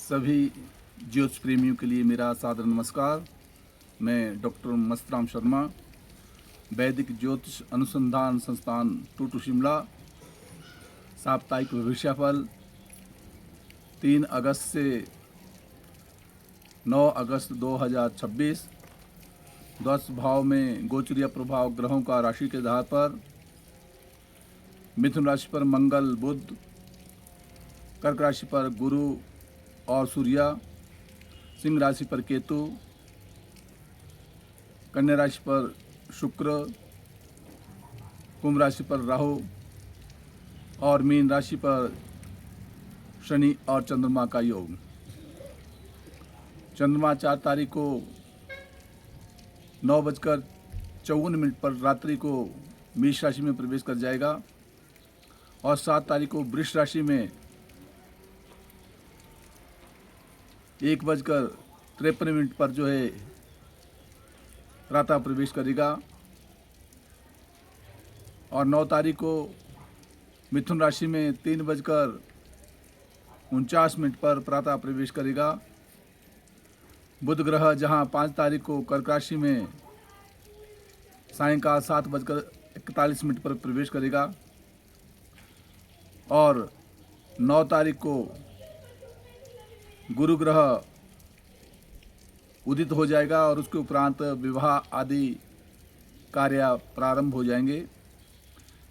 सभी ज्योतिष प्रेमियों के लिए मेरा सादर नमस्कार। मैं डॉक्टर मस्तराम शर्मा, वैदिक ज्योतिष अनुसंधान संस्थान टूटू शिमला। साप्ताहिक भविष्यफल 3 अगस्त से 9 अगस्त 2026। द्वादश भाव में गोचरीय प्रभाव ग्रहों का राशि के आधार पर मिथुन राशि पर मंगल बुध, कर्क राशि पर गुरु और सूर्य, सिंह राशि पर केतु, कन्या राशि पर शुक्र, कुंभ राशि पर राहु और मीन राशि पर शनि और चंद्रमा का योग। चंद्रमा 4 तारीख को 9:54 पर रात्रि को मेष राशि में प्रवेश कर जाएगा और 7 तारीख को वृष राशि में 1:53 पर जो है प्रातः प्रवेश करेगा और 9 तारीख को मिथुन राशि में 3:49 पर प्रातः प्रवेश करेगा। बुध ग्रह जहां 5 तारीख को कर्क राशि में सायंकाल 7:41 पर प्रवेश करेगा और 9 तारीख को गुरु ग्रह उदित हो जाएगा और उसके उपरांत विवाह आदि कार्य प्रारंभ हो जाएंगे।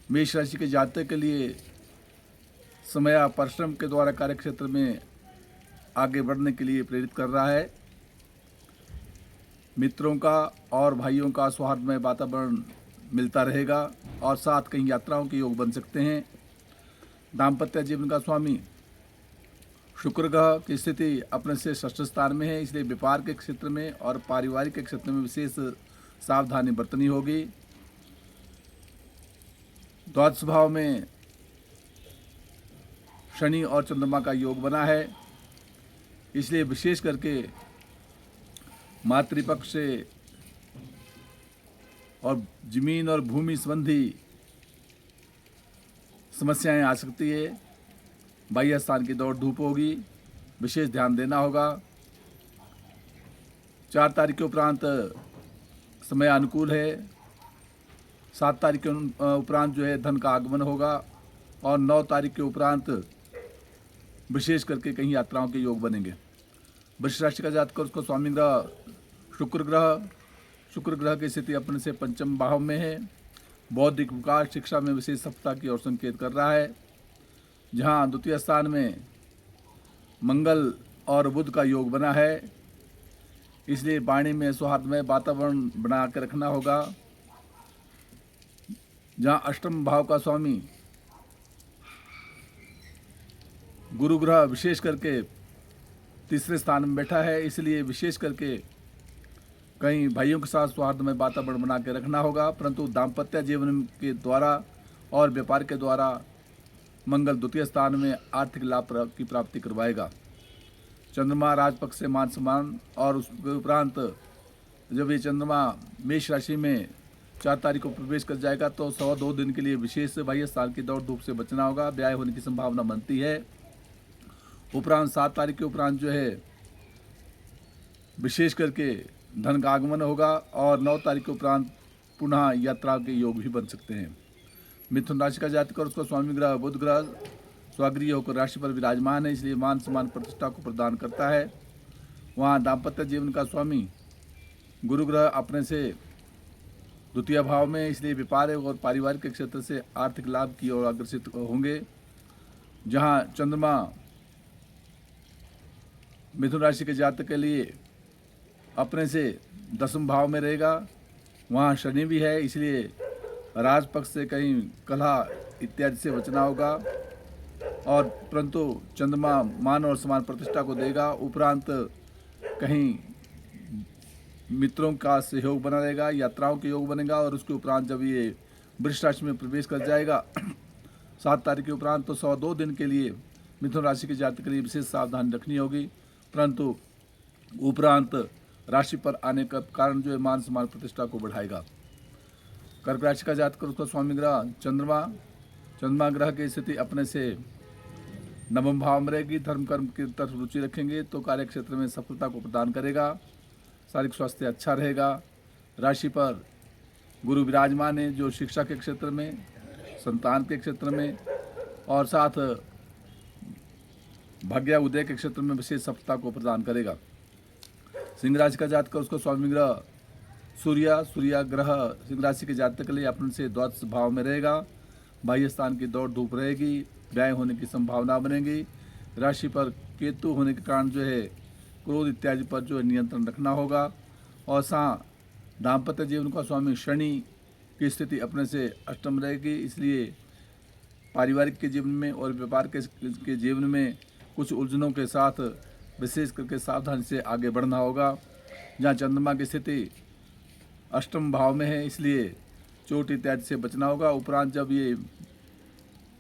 मेष राशि के जातक के लिए समय परिश्रम के द्वारा कार्यक्षेत्र में आगे बढ़ने के लिए प्रेरित कर रहा है। मित्रों का और भाइयों का सौहार्दमय वातावरण मिलता रहेगा और साथ कहीं यात्राओं के योग बन सकते हैं। दाम्पत्य जीवन का स्वामी शुक्र ग्रह की स्थिति अपने से षष्ठ स्थान में है, इसलिए व्यापार के क्षेत्र में और पारिवारिक के क्षेत्र में विशेष सावधानी बरतनी होगी। द्वादश भाव में शनि और चंद्रमा का योग बना है, इसलिए विशेष करके मातृपक्ष से और जमीन और भूमि संबंधी समस्याएं आ सकती है। बाह्य स्थान की दौड़ धूप होगी, विशेष ध्यान देना होगा। 4 तारीख के उपरांत समय अनुकूल है। 7 तारीख के उपरांत जो है धन का आगमन होगा और 9 तारीख के उपरांत विशेष करके कहीं यात्राओं के योग बनेंगे। वृष राशि का जातक उसका स्वामी ग्रह शुक्र ग्रह की स्थिति अपने से पंचम भाव में है। बौद्धिक विकास शिक्षा में विशेष सफलता की ओर संकेत कर रहा है, जहां द्वितीय स्थान में मंगल और बुध का योग बना है, इसलिए वाणी में सौहार्दमय वातावरण बना के रखना होगा। जहां अष्टम भाव का स्वामी गुरु ग्रह विशेष करके तीसरे स्थान में बैठा है, इसलिए विशेष करके कहीं भाइयों के साथ सौहार्दमय वातावरण बना के रखना होगा। परंतु दाम्पत्य जीवन के द्वारा और व्यापार के द्वारा मंगल द्वितीय स्थान में आर्थिक लाभ की प्राप्ति करवाएगा। चंद्रमा राजपक्ष से मान सम्मान और उसके उपरांत जब ये चंद्रमा मेष राशि में 4 तारीख को प्रवेश कर जाएगा तो 2 दिन के लिए विशेष बाह्य स्थान की दौड़ धूप से बचना होगा। ब्याह होने की संभावना बनती है। उपरांत 7 तारीख के उपरांत जो है विशेष करके धन का आगमन होगा और 9 तारीख के उपरांत पुनः यात्रा के योग भी बन सकते हैं। मिथुन राशि का जातक और उसका स्वामी ग्रह बुध ग्रह स्वगृह होकर राशि पर विराजमान है, इसलिए मान सम्मान प्रतिष्ठा को प्रदान करता है। वहाँ दाम्पत्य जीवन का स्वामी गुरु ग्रह अपने से द्वितीय भाव में, इसलिए व्यापार और पारिवारिक के क्षेत्र से आर्थिक लाभ की ओर अग्रसित होंगे। जहाँ चंद्रमा मिथुन राशि के जातक के लिए अपने से 10वें भाव में रहेगा, वहाँ शनि भी है, इसलिए राजपक्ष से कहीं कलह इत्यादि से बचना होगा। और परंतु चंद्रमा मान और समान प्रतिष्ठा को देगा। उपरांत कहीं मित्रों का सहयोग बना रहेगा, यात्राओं के योग बनेगा और उसके उपरांत जब ये वृष राशि में प्रवेश कर जाएगा 7 तारीख के उपरांत तो 102 दिन के लिए मिथुन राशि के जातक के लिए विशेष सावधानी रखनी होगी। परंतु उपरांत राशि पर आने का कारण जो है मान सम्मान प्रतिष्ठा को बढ़ाएगा। कर्क राशि का जातक उसका स्वामी ग्रह चंद्रमा ग्रह की स्थिति अपने से नवम भाव में रहेगी, धर्म कर्म की तरफ रुचि रखेंगे तो कार्य क्षेत्र में सफलता को प्रदान करेगा। शारीरिक स्वास्थ्य अच्छा रहेगा। राशि पर गुरु विराजमान है, जो शिक्षा के क्षेत्र में, संतान के क्षेत्र में और साथ भाग्य उदय के क्षेत्र में विशेष सफलता को प्रदान करेगा। सिंह राशि का जातक, उसको स्वामी ग्रह सूर्य ग्रह सिंह राशि के जातक के लिए अपन से द्वादश भाव में रहेगा। बाह्य स्थान की दौड़ धूप रहेगी, व्यय होने की संभावना बनेगी। राशि पर केतु होने के कारण जो है क्रोध इत्यादि पर जो है नियंत्रण रखना होगा। और दाम्पत्य जीवन का स्वामी शनि की स्थिति अपने से अष्टम रहेगी, इसलिए पारिवारिक के जीवन में और व्यापार के जीवन में कुछ उलझनों के साथ विशेष करके सावधानी से आगे बढ़ना होगा। जहाँ चंद्रमा की स्थिति अष्टम भाव में है, इसलिए चोट इत्यादि से बचना होगा। उपरांत जब ये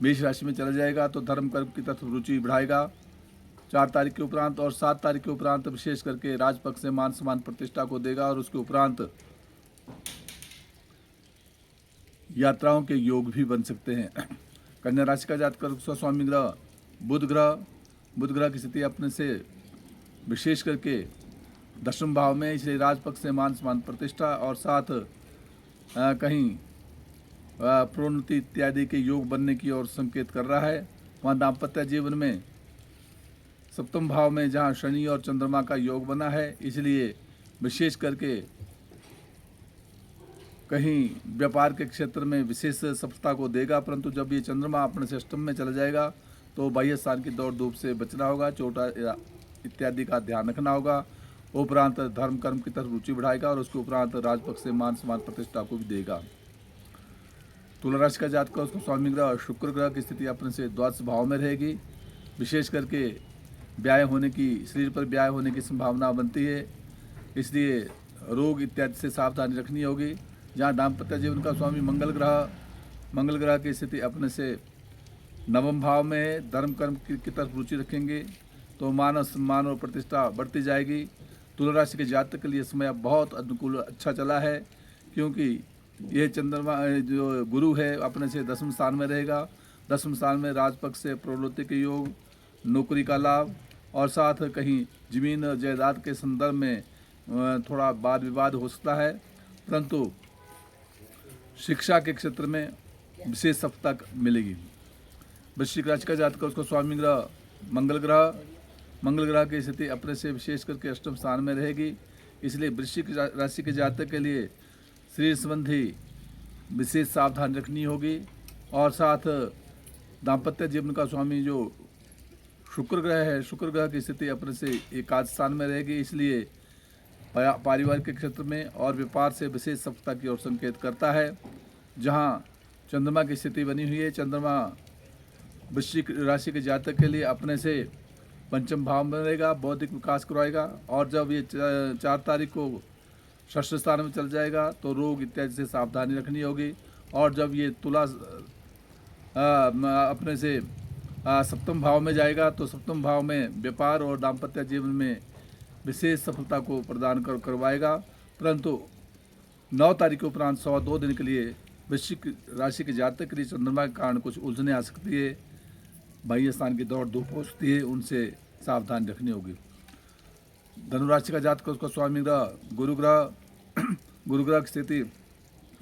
मेष राशि में चला जाएगा तो धर्म कर्म की तरफ रुचि बढ़ाएगा। 4 तारीख के उपरांत और 7 तारीख के उपरांत विशेष करके राजपक्ष से मान सम्मान प्रतिष्ठा को देगा। और उसके उपरांत यात्राओं के योग भी बन सकते हैं। कन्या राशि का जातक, स्वामी ग्रह बुध ग्रह की स्थिति अपने से विशेष करके दशम भाव में, इसलिए राजपक्ष से मान सम्मान प्रतिष्ठा और साथ कहीं प्रोन्नति इत्यादि के योग बनने की ओर संकेत कर रहा है। वहाँ दाम्पत्य जीवन में सप्तम भाव में जहाँ शनि और चंद्रमा का योग बना है, इसलिए विशेष करके कहीं व्यापार के क्षेत्र में विशेष सफलता को देगा। परंतु जब ये चंद्रमा अपने से अष्टम में चला जाएगा तो बाह्य स्थान की दौड़ धूप से बचना होगा, चोट इत्यादि का ध्यान रखना होगा। उपरांत धर्म कर्म की तरफ रुचि बढ़ाएगा और उसके उपरांत राजपक्ष से मान सम्मान प्रतिष्ठा को भी देगा। तुला राशि का जातक, उसको स्वामी ग्रह शुक्र ग्रह की स्थिति अपने से द्वादश भाव में रहेगी। विशेष करके शरीर पर व्याय होने की संभावना बनती है, इसलिए रोग इत्यादि से सावधानी रखनी होगी। जहाँ दाम्पत्य जीवन का स्वामी मंगल ग्रह की स्थिति अपने से नवम भाव में है, धर्म कर्म की तरफ रुचि रखेंगे तो मान सम्मान और प्रतिष्ठा बढ़ती जाएगी। तुला राशि के जातक के लिए समय बहुत अनुकूल अच्छा चला है, क्योंकि यह चंद्रमा जो गुरु है अपने से दसम स्थान में रहेगा। दसम स्थान में राजपक्ष से प्रवृत्ति के योग, नौकरी का लाभ और साथ कहीं जमीन जायदाद के संदर्भ में थोड़ा वाद विवाद हो सकता है। परंतु शिक्षा के क्षेत्र में विशेष सफलता मिलेगी। वृश्चिक राशि का जातक, उसको स्वामी ग्रह मंगल ग्रह की स्थिति अपने से विशेष करके अष्टम स्थान में रहेगी, इसलिए वृश्चिक राशि के जातक के लिए शरीर संबंधी विशेष सावधानी रखनी होगी। और साथ दाम्पत्य जीवन का स्वामी जो शुक्र ग्रह है, शुक्र ग्रह की स्थिति अपने से एकादश स्थान में रहेगी, इसलिए पारिवारिक के क्षेत्र में और व्यापार से विशेष सफलता की ओर संकेत करता है। जहां चंद्रमा की स्थिति बनी हुई है, चंद्रमा वृश्चिक राशि के जातक के लिए अपने से पंचम भाव में रहेगा, बौद्धिक विकास करवाएगा। और जब ये 4 तारीख को षष्ठ स्थान में चल जाएगा तो रोग इत्यादि से सावधानी रखनी होगी। और जब ये तुला अपने से सप्तम भाव में जाएगा तो सप्तम भाव में व्यापार और दाम्पत्य जीवन में विशेष सफलता को प्रदान करवाएगा। परंतु 9 तारीख के उपरांत 2 दिन के लिए वृश्चिक राशि के जातक के लिए चंद्रमा के कारण कुछ उलझने आ सकती है, बाह्य स्थान की दौड़ धूप हो सकती है, उनसे सावधानी रखनी होगी। धनुराशि का जातक, उसका स्वामी ग्रह गुरु ग्रह की स्थिति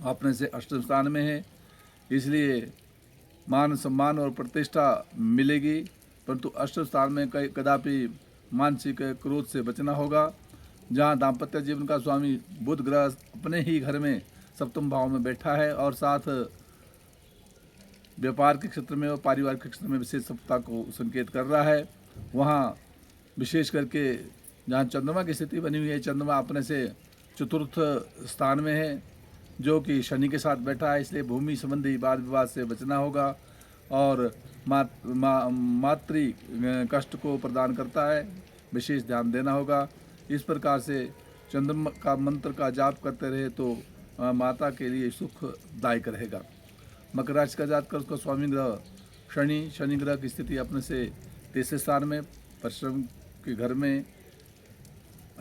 अपने से अष्टम स्थान में है, इसलिए मान सम्मान और प्रतिष्ठा मिलेगी। परंतु अष्टम स्थान में कदापि मानसिक क्रोध से बचना होगा। जहाँ दाम्पत्य जीवन का स्वामी बुध ग्रह अपने ही घर में सप्तम भाव में बैठा है और साथ व्यापार के क्षेत्र में और पारिवारिक के क्षेत्र में विशेष सफलता को संकेत कर रहा है। वहाँ विशेष करके जहाँ चंद्रमा की स्थिति बनी हुई है, चंद्रमा अपने से चतुर्थ स्थान में है जो कि शनि के साथ बैठा है, इसलिए भूमि संबंधी वाद विवाद से बचना होगा और मातृ कष्ट को प्रदान करता है, विशेष ध्यान देना होगा। इस प्रकार से चंद्रमा का मंत्र का जाप करते रहे तो माता के लिए सुखदायक रहेगा। मकर राशि का जातक, उसका स्वामी ग्रह शनि ग्रह की स्थिति अपने से तीसरे स्थान में, परिश्रम के घर में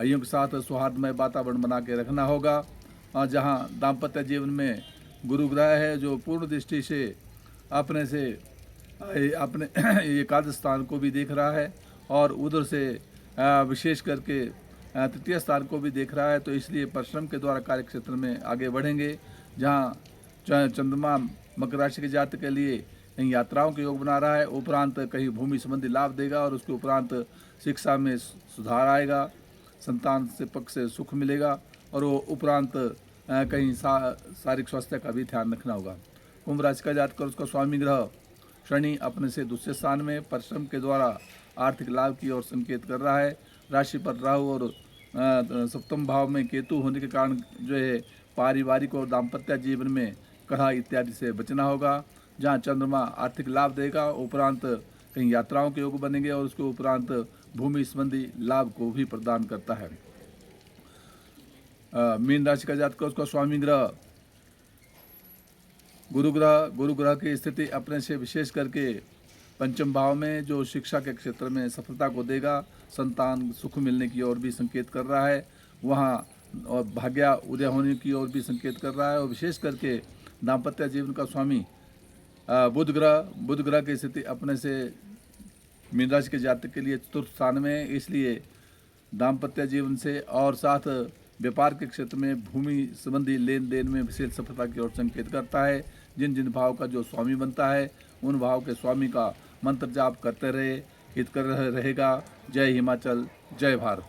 आइयों के साथ सौहार्दमय वातावरण बना के रखना होगा। और जहाँ दाम्पत्य जीवन में गुरु ग्रह है जो पूर्ण दृष्टि से अपने से अपने एकादश स्थान को भी देख रहा है और उधर से विशेष करके तृतीय स्थान को भी देख रहा है। तो इसलिए परिश्रम के द्वारा कार्य क्षेत्र में आगे बढ़ेंगे। जहाँ चंद्रमा मकर राशि के जातक के लिए कहीं यात्राओं के योग बना रहा है, उपरांत कहीं भूमि संबंधी लाभ देगा और उसके उपरांत शिक्षा में सुधार आएगा, संतान से पक्ष से सुख मिलेगा और वो उपरांत कहीं शारीरिक स्वास्थ्य का भी ध्यान रखना होगा। कुंभ राशि का जातक और उसका स्वामी ग्रह शनि अपने से दूसरे स्थान में परिश्रम के द्वारा आर्थिक लाभ की ओर संकेत कर रहा है। राशि पर राहु और सप्तम भाव में केतु होने के कारण जो है पारिवारिक और दाम्पत्य जीवन में कलह इत्यादि से बचना होगा। जहाँ चंद्रमा आर्थिक लाभ देगा, उपरांत कहीं यात्राओं के योग बनेंगे और उसके उपरांत भूमि संबंधी लाभ को भी प्रदान करता है। मीन राशि का जातक उसका स्वामी ग्रह गुरु ग्रह की स्थिति अपने से विशेष करके पंचम भाव में जो शिक्षा के क्षेत्र में सफलता को देगा, संतान सुख मिलने की ओर भी संकेत कर रहा है, वहाँ और भाग्य उदय होने की ओर भी संकेत कर रहा है। और विशेष करके दाम्पत्य जीवन का स्वामी बुध ग्रह की स्थिति अपने से मीन राशि के जातक के लिए चतुर्थ स्थान में, इसलिए दाम्पत्य जीवन से और साथ व्यापार के क्षेत्र में भूमि संबंधी लेन देन में विशेष सफलता की ओर संकेत करता है। जिन जिन भाव का जो स्वामी बनता है उन भाव के स्वामी का मंत्र जाप करते रहे, हित कर रहेगा। जय हिमाचल, जय भारत।